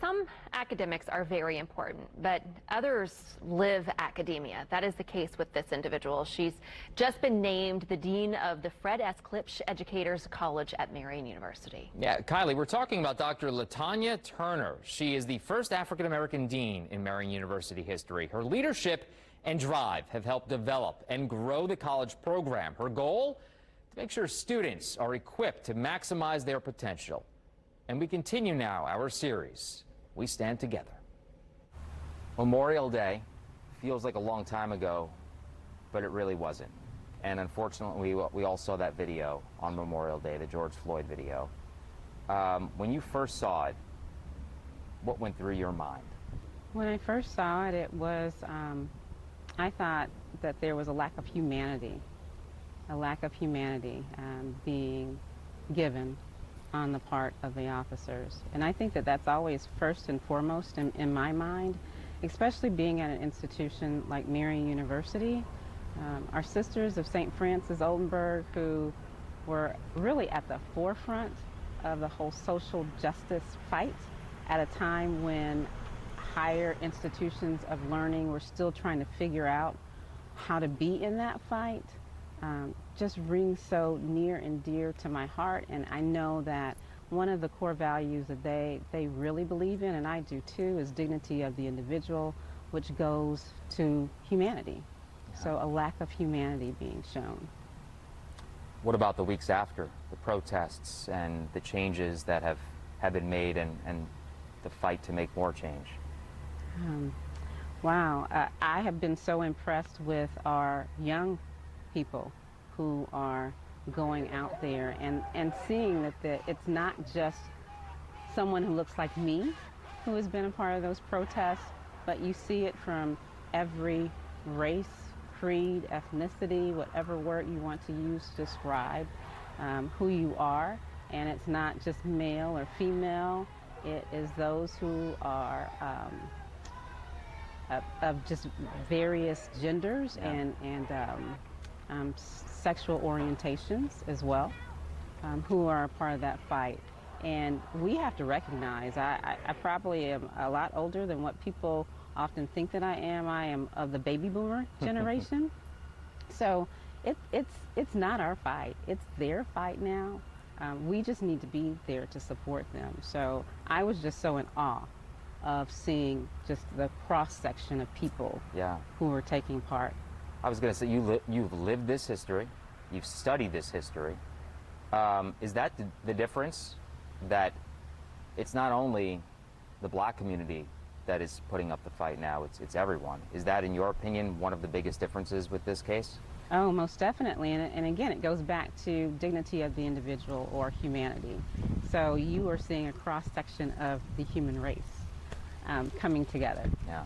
Some academics are very important, but others live academia. That is the case with this individual. She's just been named the dean of the Fred S. Klipsch Educators College at Marian University. Yeah, Kylie, we're talking about Dr. LaTonya Turner. She is the first African-American dean in Marian University history. Her leadership and drive have helped develop and grow the college program. Her goal? To make sure students are equipped to maximize their potential. And we continue now our series, We Stand Together. Memorial Day feels like a long time ago, but it really wasn't. And unfortunately, we all saw that video on Memorial Day, the George Floyd video. When you first saw it, what went through your mind? When I first saw it, I thought that there was a lack of humanity being given on the part of the officers. And I think that that's always first and foremost in my mind, especially being at an institution like Marian University. Our sisters of St. Francis Oldenburg, who were really at the forefront of the whole social justice fight at a time when higher institutions of learning were still trying to figure out how to be in that fight, just rings so near and dear to my heart. And I know that one of the core values that they really believe in, and I do too, is dignity of the individual, which goes to humanity. Yeah. So a lack of humanity being shown. What about the weeks after, the protests and the changes that have been made and the fight to make more change? Wow, I have been so impressed with our young people who are going out there and seeing that it's not just someone who looks like me who has been a part of those protests, but you see it from every race, creed, ethnicity, whatever word you want to use to describe who you are. And it's not just male or female, it is those who are of just various genders. Yeah. and sexual orientations as well, who are a part of that fight. And we have to recognize, I probably am a lot older than what people often think that I am. I am of the baby boomer generation. So it's not our fight, it's their fight now. We just need to be there to support them. So I was just so in awe of seeing just the cross-section of people. Yeah. Who were taking part. I was going to say, you've lived this history, you've studied this history. Is that the difference? That it's not only the black community that is putting up the fight now, it's everyone. Is that, in your opinion, one of the biggest differences with this case? Oh, most definitely. And again, it goes back to dignity of the individual or humanity. So you are seeing a cross-section of the human race coming together. Yeah.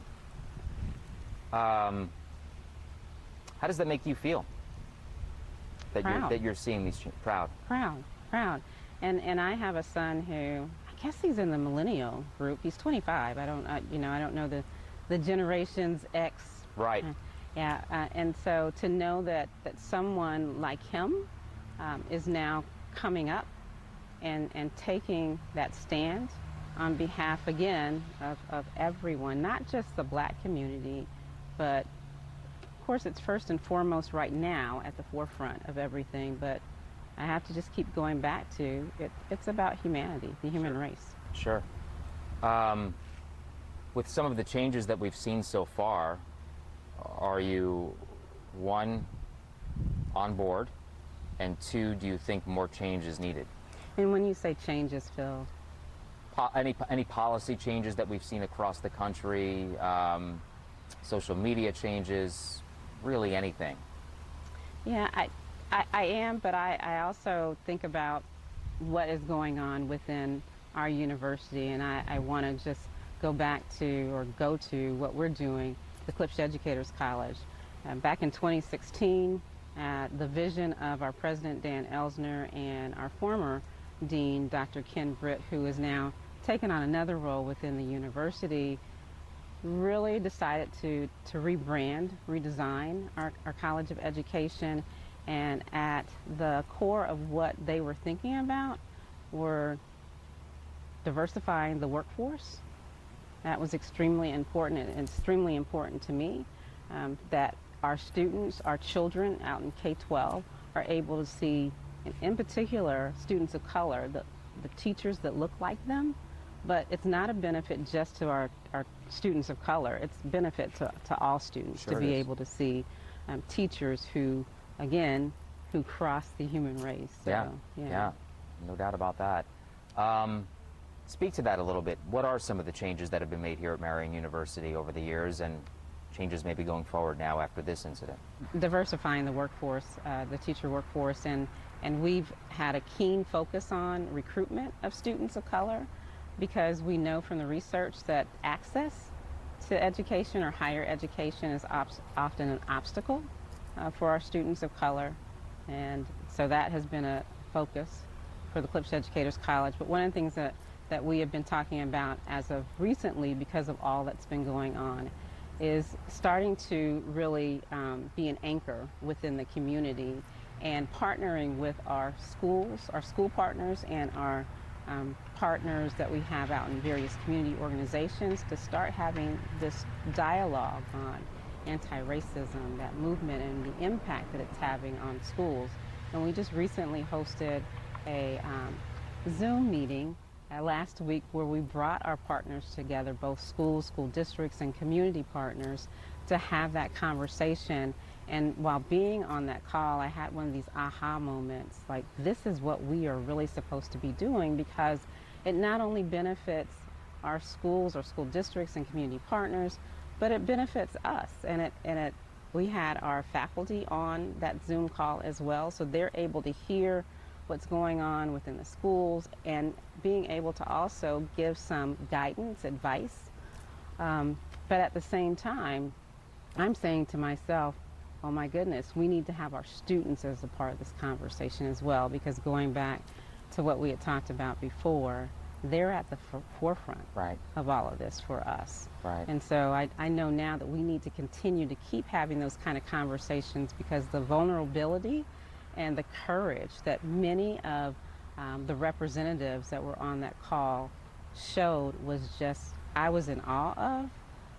How does that make you feel? That you're seeing these proud? Proud. And I have a son who, I guess he's in the millennial group. He's 25. I don't know the generations X. Right. And so to know that someone like him is now coming up and taking that stand on behalf, again, of everyone, not just the black community, but of course it's first and foremost right now at the forefront of everything, but I have to just keep going back to it's about humanity, the human race. Sure. With some of the changes that we've seen so far, are you, one, on board, and two, do you think more change is needed? And when you say changes, Phil? Any policy changes that we've seen across the country, social media changes, really anything? Yeah, I am, but I also think about what is going on within our university, and I want to just go to what we're doing, the Klipsch Educators College. Back in 2016, the vision of our president, Dan Elsner, and our former dean, Dr. Ken Britt, who is now taken on another role within the university, really decided to rebrand, redesign our College of Education. And at the core of what they were thinking about were diversifying the workforce. That was extremely important, and extremely important to me, that our students, our children out in K-12 are able to see, in particular, students of color, the teachers that look like them. But it's not a benefit just to our students of color. It's a benefit to all students to be able to see teachers who, again, who cross the human race. So, yeah, no doubt about that. Speak to that a little bit. What are some of the changes that have been made here at Marian University over the years, and changes maybe going forward now after this incident? Diversifying the workforce, the teacher workforce, and we've had a keen focus on recruitment of students of color, because we know from the research that access to education or higher education is often an obstacle for our students of color. And so that has been a focus for the Klipsch Educators College. But one of the things that we have been talking about as of recently, because of all that's been going on, is starting to really be an anchor within the community and partnering with our schools, our school partners, and our partners that we have out in various community organizations to start having this dialogue on anti-racism, that movement, and the impact that it's having on schools. And we just recently hosted a Zoom meeting last week where we brought our partners together, both schools, school districts, and community partners, to have that conversation. And while being on that call, I had one of these aha moments, like, this is what we are really supposed to be doing, because it not only benefits our schools or school districts and community partners, but it benefits us. And we had our faculty on that Zoom call as well, so they're able to hear what's going on within the schools and being able to also give some guidance, advice. But at the same time, I'm saying to myself, oh my goodness, we need to have our students as a part of this conversation as well, because going back to what we had talked about before, they're at the forefront of all of this for us. And so I know now that we need to continue to keep having those kind of conversations, because the vulnerability and the courage that many of the representatives that were on that call showed was just, I was in awe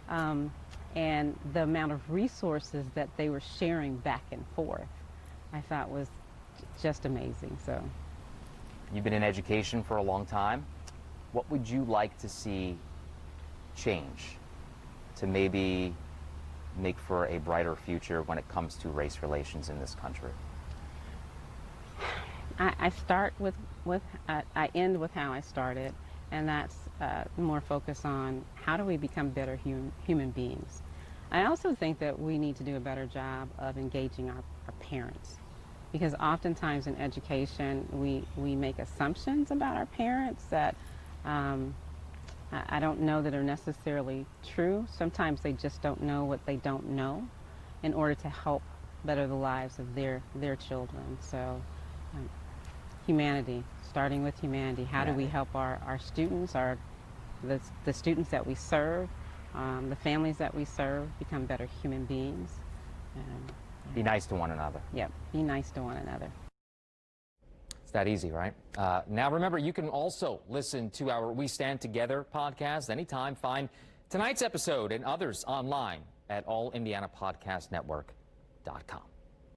of. And the amount of resources that they were sharing back and forth, I thought was just amazing. So, you've been in education for a long time. What would you like to see change to maybe make for a brighter future when it comes to race relations in this country? I start with I end with how I started, and that's more focus on how do we become better human beings. I also think that we need to do a better job of engaging our parents, because oftentimes in education we make assumptions about our parents that I don't know that are necessarily true. Sometimes they just don't know what they don't know in order to help better the lives of their children. So humanity, starting with humanity. How do we help our students, the students that we serve, the families that we serve, become better human beings? Be nice to one another. Yep, be nice to one another. It's that easy, right? Now remember, you can also listen to our We Stand Together podcast anytime. Find tonight's episode and others online at allindianapodcastnetwork.com.